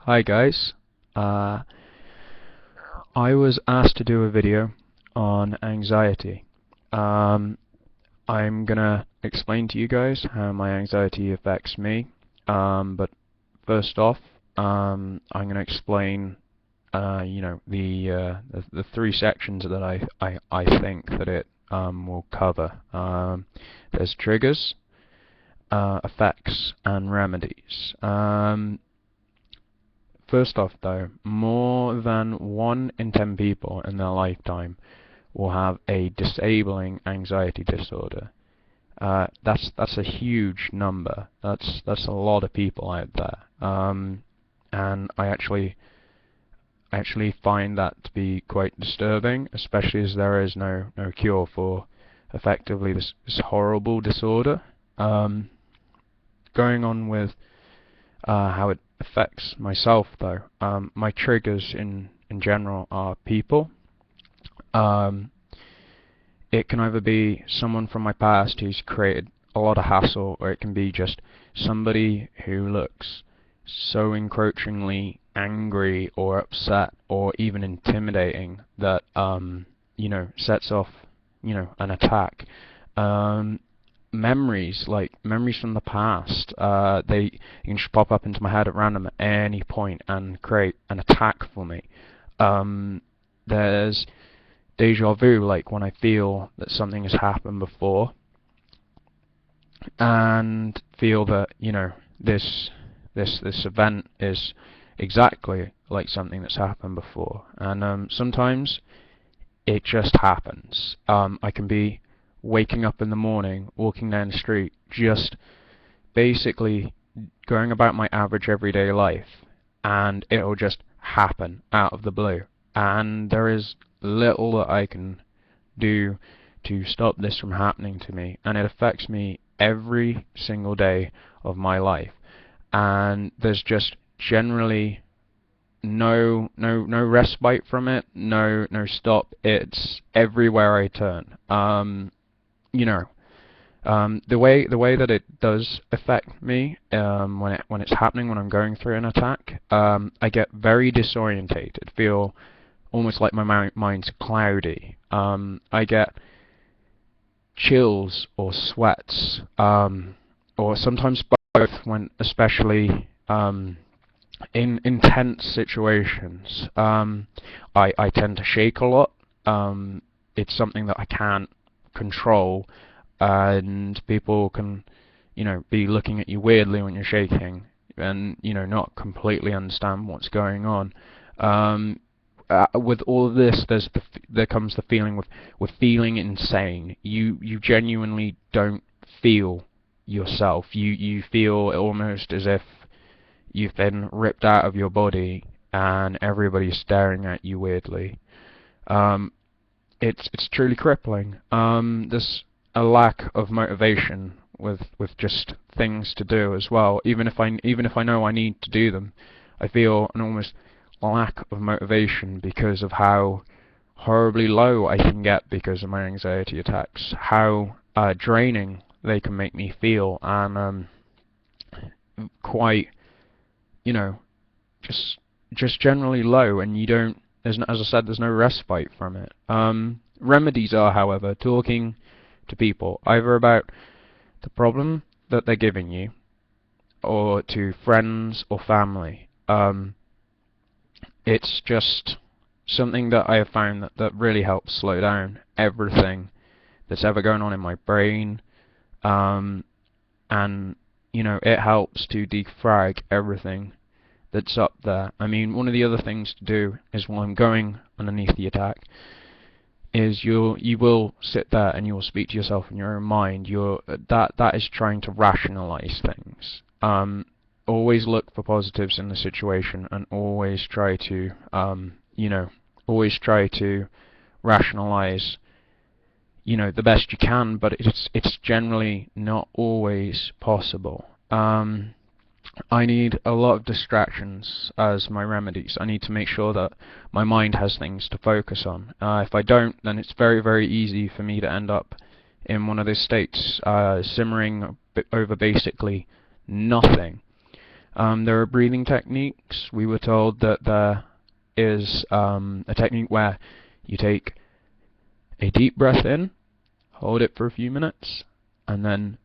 Hi guys, uh, I was asked to do a video on anxiety. Um, I'm gonna explain to you guys how my anxiety affects me, but first off, I'm gonna explain, the three sections that I think that it will cover. There's triggers, effects, and remedies. First off, though, more than 1 in 10 people in their lifetime will have a disabling anxiety disorder. That's a huge number. That's a lot of people out there. And I actually find that to be quite disturbing, especially as there is no cure for effectively this horrible disorder. Um, Going on with how it affects myself, though. My triggers in general are people. Um, it can either be someone from my past who's created a lot of hassle, or it can be just somebody who looks so encroachingly angry or upset or even intimidating that sets off an attack. Um, memories from the past, they can just pop up into my head at random at any point and create an attack for me. There's deja vu, like when I feel that something has happened before and feel that this event is exactly like something that's happened before, and sometimes it just happens. I can be waking up in the morning, walking down the street, just basically going about my average everyday life, and it'll just happen out of the blue. And there is little that I can do to stop this from happening to me, and it affects me every single day of my life. And there's just generally no respite from it, no stop. It's everywhere I turn. You know, the way that it does affect me, when it's happening, when I'm going through an attack, I get very disorientated, feel almost like my mind's cloudy. I get chills or sweats, or sometimes both, when especially in intense situations. I tend to shake a lot. It's something that I can't control, and people can, be looking at you weirdly when you're shaking, and not completely understand what's going on. With all of this, there comes the feeling with feeling insane. You genuinely don't feel yourself. You feel almost as if you've been ripped out of your body and everybody's staring at you weirdly. Um, it's truly crippling. There's a lack of motivation with just things to do as well. Even if I know I need to do them, I feel an almost lack of motivation because of how horribly low I can get because of my anxiety attacks. How draining they can make me feel, and quite, you know, just generally low, and you don't. There's no, as I said, there's no respite from it. Remedies are, however, talking to people either about the problem that they're giving you, or to friends or family. It's just something that I have found that really helps slow down everything that's ever going on in my brain, um, and it helps to defrag everything that's up there. I mean, one of the other things to do is, while I'm going underneath the attack, is you will sit there and you will speak to yourself in your own mind. That is trying to rationalize things. Always look for positives in the situation, and always try to rationalize the best you can, but it's generally not always possible. I need a lot of distractions as my remedies. I need to make sure that my mind has things to focus on. If I don't, then it's very, very easy for me to end up in one of those states, simmering over basically nothing. There are breathing techniques. We were told that there is a technique where you take a deep breath in, hold it for a few minutes, and then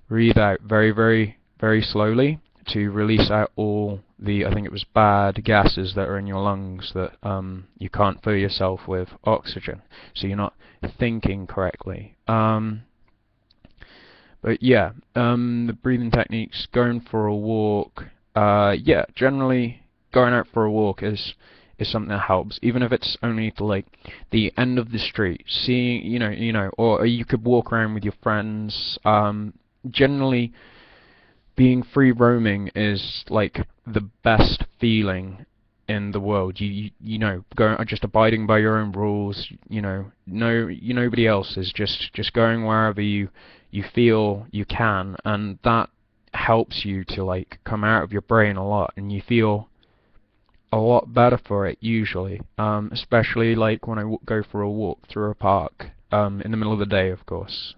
breathe out very, very, very slowly to release out all the, I think it was bad gases that are in your lungs that you can't fill yourself with oxygen, so you're not thinking correctly. But yeah, the breathing techniques, going for a walk, yeah, generally going out for a walk is something that helps, even if it's only to like the end of the street, seeing, or you could walk around with your friends. Generally, being free roaming is like the best feeling in the world. Going just abiding by your own rules. Nobody else is just going wherever you feel you can, and that helps you to like come out of your brain a lot, and you feel a lot better for it usually. Especially like when I go for a walk through a park in the middle of the day, of course.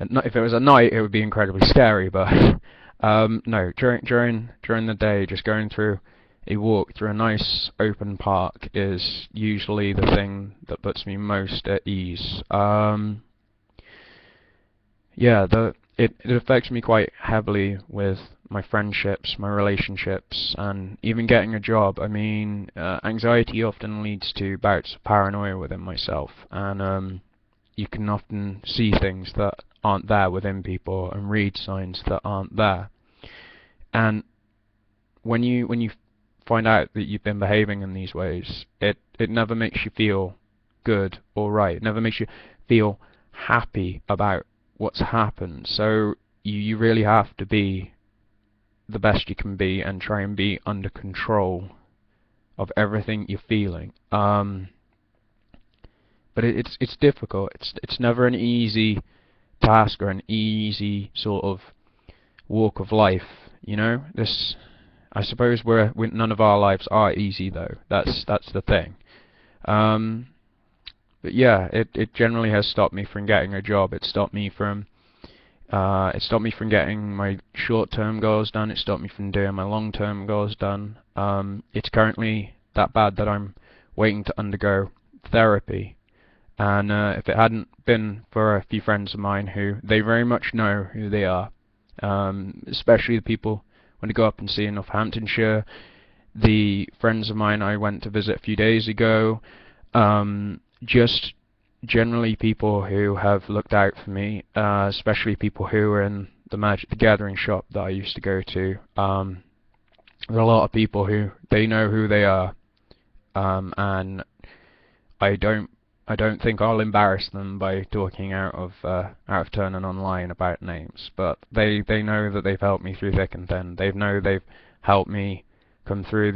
If it was at night, it would be incredibly scary, but no, during the day, just going through a walk through a nice open park is usually the thing that puts me most at ease. Yeah, it affects me quite heavily with my friendships, my relationships, and even getting a job. I mean, anxiety often leads to bouts of paranoia within myself, and you can often see things that aren't there within people and read signs that aren't there. And when you find out that you've been behaving in these ways, it never makes you feel good or right. It never makes you feel happy about what's happened. So you really have to be the best you can be and try and be under control of everything you're feeling. But it's difficult. It's never an easy task or an easy sort of walk of life. I suppose none of our lives are easy though. That's the thing. But yeah, it generally has stopped me from getting a job. It stopped me from getting my short-term goals done. It stopped me from doing my long-term goals done. It's currently that bad that I'm waiting to undergo therapy. And if it hadn't been for a few friends of mine who they very much know who they are, especially the people when I go up and see in Northamptonshire, the friends of mine I went to visit a few days ago, just generally people who have looked out for me, especially people who are in the Magic the Gathering shop that I used to go to. There are a lot of people who they know who they are, and I don't think I'll embarrass them by talking out of turn and online about names, but they know that they've helped me through thick and thin. They know they've helped me come through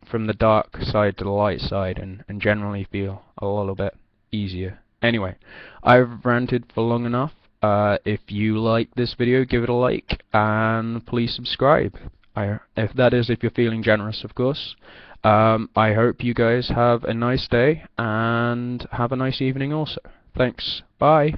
from the dark side to the light side, and generally feel a little bit easier. Anyway, I've ranted for long enough. If you like this video, give it a like, and please subscribe. If you're feeling generous, of course. I hope you guys have a nice day and have a nice evening also. Thanks. Bye.